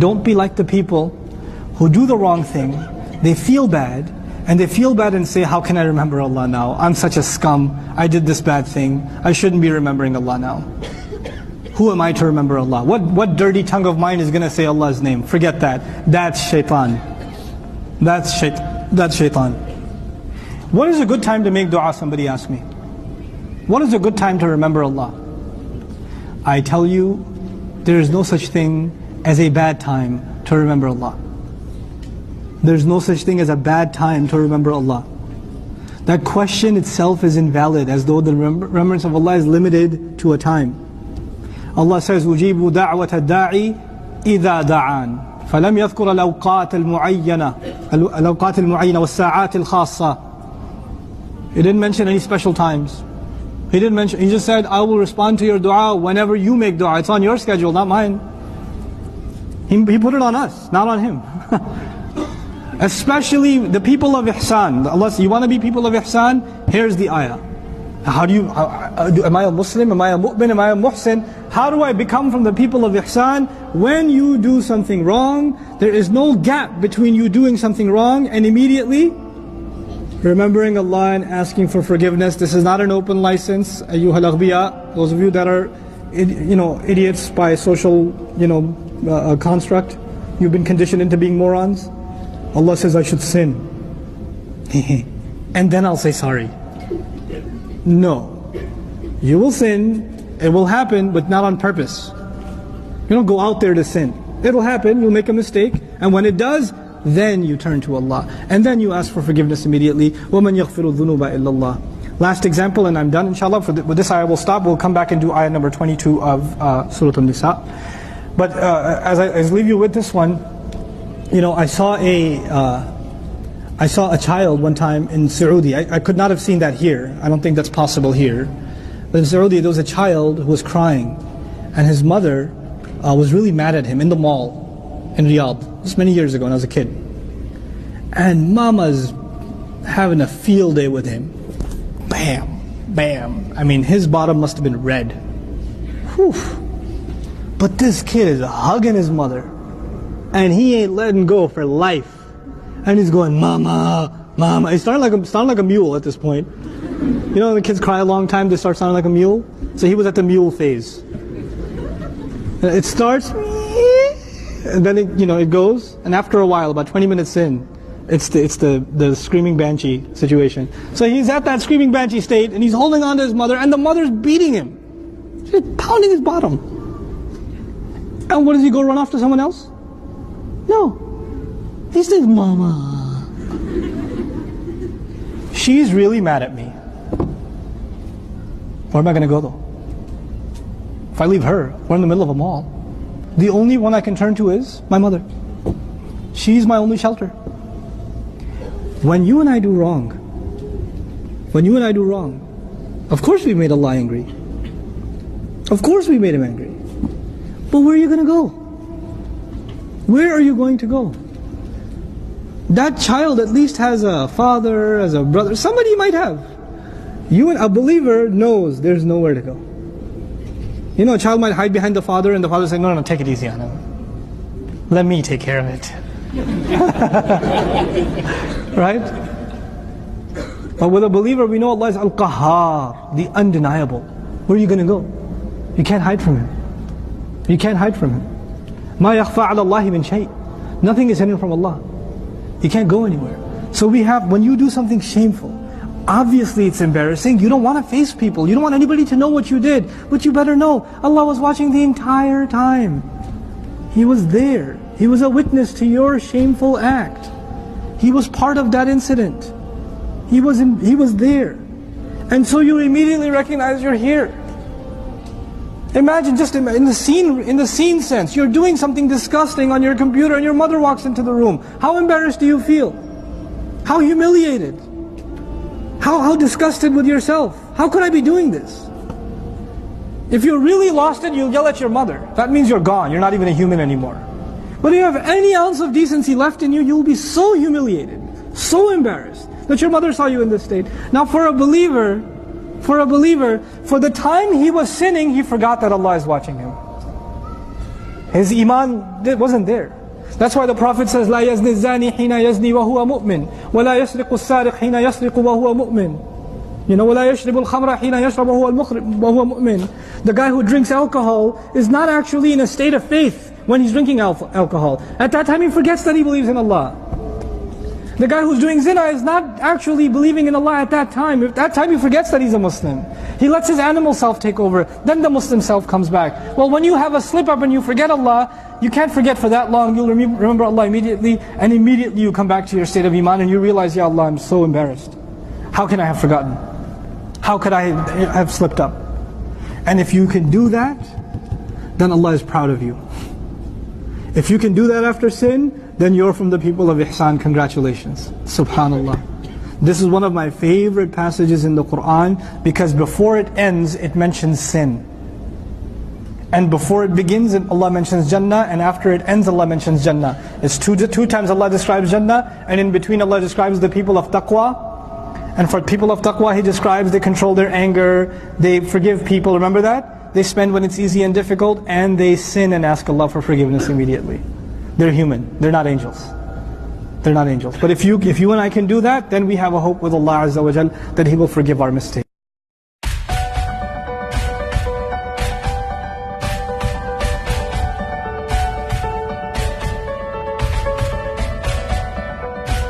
Don't be like the people who do the wrong thing, they feel bad, and they feel bad and say, how can I remember Allah now? I'm such a scum, I did this bad thing, I shouldn't be remembering Allah now. Who am I to remember Allah? What dirty tongue of mine is going to say Allah's name? Forget that. That's shaitan. That's shaitan. What is a good time to make dua, somebody asked me. What is a good time to remember Allah? I tell you, there is no such thing as a bad time to remember Allah. There's no such thing as a bad time to remember Allah. That question itself is invalid, as though the remembrance of Allah is limited to a time. Allah says, أُجِيبُ دَعْوَةَ الدَّاعِ إِذَا دَعَانِ فَلَمْ يَذْكُرَ الْأَوْقَاتِ الْمُعَيَّنَةِ وَالسَّاعَاتِ الْخَاصَّةِ. He didn't mention any special times. He just said, I will respond to your dua whenever you make dua. It's on your schedule, not mine. He put it on us, not on him. Especially the people of ihsan. Allah says, you want to be people of ihsan? Here's the ayah. Am I a Muslim? Am I a mu'min? Am I a muhsin? How do I become from the people of ihsan? When you do something wrong, there is no gap between you doing something wrong and immediately remembering Allah and asking for forgiveness. This is not an open license. Ayyuhal aghbiya, those of you that are idiots by social construct, you've been conditioned into being morons. Allah says I should sin. And then I'll say sorry. No. You will sin, it will happen, but not on purpose. You don't go out there to sin. It will happen, you'll make a mistake, and when it does, then you turn to Allah. And then you ask for forgiveness immediately. وَمَنْ يَغْفِرُ الذُّنُوبَ إِلَّا اللَّهِ. Last example, and I'm done inshallah. With this ayah we'll stop. We'll come back and do ayah number 22 of Surah An-Nisa. But as I leave you with this one, I saw a child one time in Saudi. I could not have seen that here. I don't think that's possible here. But in Saudi there was a child who was crying, and his mother was really mad at him in the mall in Riyadh. This many years ago when I was a kid. And mama's having a field day with him. Bam, bam. I mean, his bottom must have been red. Whew. But this kid is hugging his mother, and he ain't letting go for life. And he's going, mama, mama. He started like a mule at this point. When the kids cry a long time, they start sounding like a mule. So he was at the mule phase. It starts, and then it goes, and after a while, about 20 minutes in, it's the screaming banshee situation. So he's at that screaming banshee state, and he's holding on to his mother, and the mother's beating him. She's pounding his bottom. And what does he go run off to someone else? No. He says, mama. She's really mad at me. Where am I going to go though? If I leave her, we're in the middle of a mall. The only one I can turn to is my mother. She's my only shelter. When you and I do wrong, of course we made Allah angry. Of course we made Him angry. But where are you going to go? Where are you going to go? That child at least has a father, has a brother, somebody you might have. A believer knows there's nowhere to go. A child might hide behind the father, and the father says, no, take it easy on him. Let me take care of it. Right? But with a believer, we know Allah is Al-Qahhar, the undeniable. Where are you going to go? You can't hide from Him. You can't hide from Him. مَا يَخْفَى عَلَى اللَّهِ مِنْ شَيْءٍ. Nothing is hidden from Allah. You can't go anywhere. So when you do something shameful, obviously it's embarrassing. You don't want to face people. You don't want anybody to know what you did. But you better know, Allah was watching the entire time. He was there. He was a witness to your shameful act. He was part of that incident. He was there. And so you immediately recognize you're here. Imagine just in the scene sense, you're doing something disgusting on your computer and your mother walks into the room. How embarrassed do you feel? How humiliated? How disgusted with yourself? How could I be doing this? If you really lost it, you'll yell at your mother. That means you're gone. You're not even a human anymore. But if you have any ounce of decency left in you, you'll be so humiliated, so embarrassed that your mother saw you in this state. Now for a believer, for the time he was sinning, he forgot that Allah is watching him. His iman wasn't there. That's why the Prophet says, لا يزني الزاني حين يزني وهو مؤمن ولا يسرق السارق حين يسرق وهو مؤمن. ولا يشرب الخمر حين يشرب وهو مؤمن. The guy who drinks alcohol is not actually in a state of faith when he's drinking alcohol. At that time he forgets that he believes in Allah. The guy who's doing zina is not actually believing in Allah at that time. At that time he forgets that he's a Muslim. He lets his animal self take over. Then the Muslim self comes back. Well, when you have a slip up and you forget Allah, you can't forget for that long. You'll remember Allah immediately, and immediately you come back to your state of iman and you realize, Ya Allah, I'm so embarrassed. How can I have forgotten? How could I have slipped up? And if you can do that, then Allah is proud of you. If you can do that after sin, then you're from the people of ihsan. Congratulations. Subhanallah. This is one of my favorite passages in the Quran, because before it ends, it mentions sin. And before it begins, Allah mentions Jannah, and after it ends, Allah mentions Jannah. It's two times Allah describes Jannah, and in between Allah describes the people of taqwa. And for people of taqwa, He describes they control their anger, they forgive people, remember that? They spend when it's easy and difficult, and they sin and ask Allah for forgiveness immediately. They're human, they're not angels. They're not angels. But if you and I can do that, then we have a hope with Allah Azza wa Jal that He will forgive our mistakes.